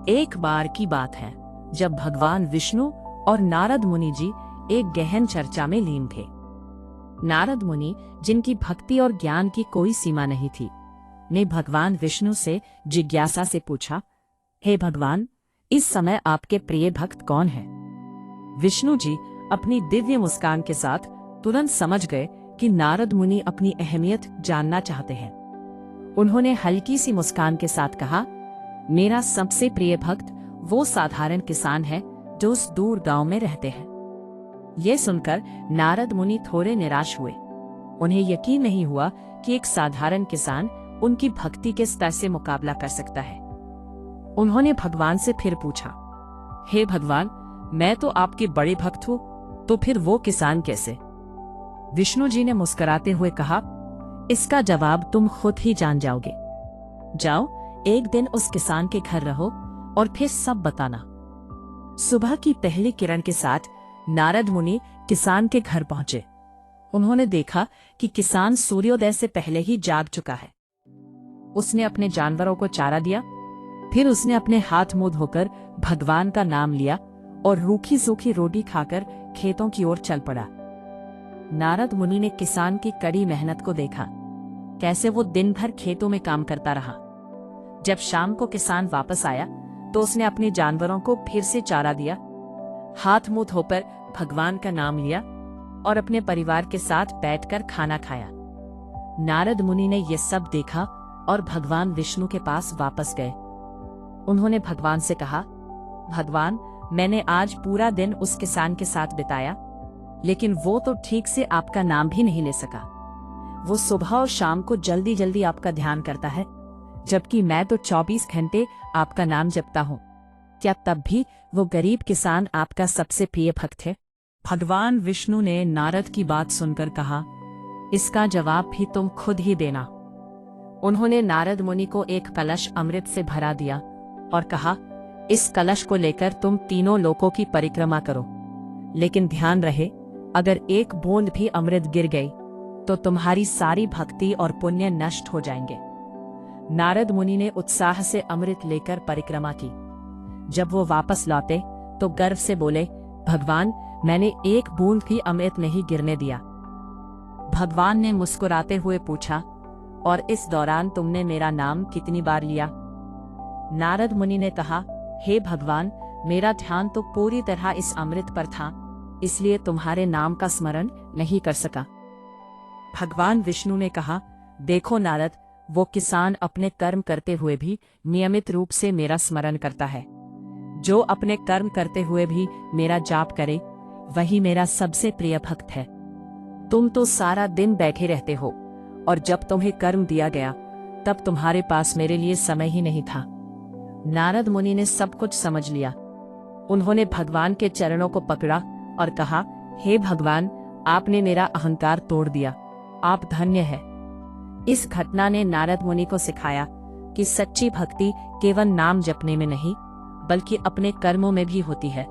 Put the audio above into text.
एक बार की बात है जब भगवान विष्णु और नारद मुनि जी एक गहन चर्चा में लीन थे। नारद मुनि, जिनकी भक्ति और ज्ञान की कोई सीमा नहीं थी, ने भगवान विष्णु से जिज्ञासा से पूछा, हे भगवान, इस समय आपके प्रिय भक्त कौन है? विष्णु जी अपनी दिव्य मुस्कान के साथ तुरंत समझ गए कि नारद मुनि अपनी अहमियत जानना चाहते हैं। उन्होंने हल्की सी मुस्कान के साथ कहा, मेरा सबसे प्रिय भक्त वो साधारण किसान है जो उस दूर गांव में रहते हैं। यह सुनकर नारद मुनि थोड़े निराश हुए। उन्हें यकीन नहीं हुआ कि एक साधारण किसान उनकी भक्ति के स्तर से मुकाबला कर सकता है। उन्होंने भगवान से फिर पूछा, हे भगवान, मैं तो आपके बड़े भक्त हूं, तो फिर वो किसान कैसे? विष्णु जी ने मुस्कुराते हुए कहा, इसका जवाब तुम खुद ही जान जाओगे। जाओ, एक दिन उस किसान के घर रहो और फिर सब बताना। सुबह की पहली किरण के साथ नारद मुनि किसान के घर पहुंचे। उन्होंने देखा कि किसान सूर्योदय से पहले ही जाग चुका है। उसने अपने जानवरों को चारा दिया, फिर उसने अपने हाथ मुंह धोकर भगवान का नाम लिया और रूखी सूखी रोटी खाकर खेतों की ओर चल पड़ा। नारद मुनि ने किसान की कड़ी मेहनत को देखा, कैसे वो दिन भर खेतों में काम करता रहा। जब शाम को किसान वापस आया तो उसने अपने जानवरों को फिर से चारा दिया, हाथ मुंह धोकर भगवान का नाम लिया और अपने परिवार के साथ बैठकर खाना खाया। नारद मुनि ने यह सब देखा और भगवान विष्णु के पास वापस गए। उन्होंने भगवान से कहा, भगवान, मैंने आज पूरा दिन उस किसान के साथ बिताया, लेकिन वो तो ठीक से आपका नाम भी नहीं ले सका। वो सुबह और शाम को जल्दी जल्दी आपका ध्यान करता है, जबकि मैं तो 24 घंटे आपका नाम जपता हूँ। क्या तब भी वो गरीब किसान आपका सबसे प्रिय भक्त है? भगवान विष्णु ने नारद की बात सुनकर कहा, इसका जवाब भी तुम खुद ही देना। उन्होंने नारद मुनि को एक कलश अमृत से भरा दिया और कहा, इस कलश को लेकर तुम तीनों लोकों की परिक्रमा करो, लेकिन ध्यान रहे, अगर एक बूंद भी अमृत गिर गई तो तुम्हारी सारी भक्ति और पुण्य नष्ट हो जाएंगे। नारद मुनि ने उत्साह से अमृत लेकर परिक्रमा की। जब वो वापस लौटे तो गर्व से बोले, भगवान, मैंने एक बूंद भी अमृत नहीं गिरने दिया। भगवान ने मुस्कुराते हुए पूछा, और इस दौरान तुमने मेरा नाम कितनी बार लिया? नारद मुनि ने कहा, हे भगवान, मेरा ध्यान तो पूरी तरह इस अमृत पर था, इसलिए तुम्हारे नाम का स्मरण नहीं कर सका। भगवान विष्णु ने कहा, देखो नारद, वो किसान अपने कर्म करते हुए भी नियमित रूप से मेरा स्मरण करता है। जो अपने कर्म करते हुए भी मेरा जाप करे, वही मेरा सबसे प्रिय भक्त है। तुम तो सारा दिन बैठे रहते हो, और जब तुम्हें कर्म दिया गया तब तुम्हारे पास मेरे लिए समय ही नहीं था। नारद मुनि ने सब कुछ समझ लिया। उन्होंने भगवान के चरणों को पकड़ा और कहा, हे भगवान, आपने मेरा अहंकार तोड़ दिया, आप धन्य हैं। इस घटना ने नारद मुनि को सिखाया कि सच्ची भक्ति केवल नाम जपने में नहीं, बल्कि अपने कर्मों में भी होती है।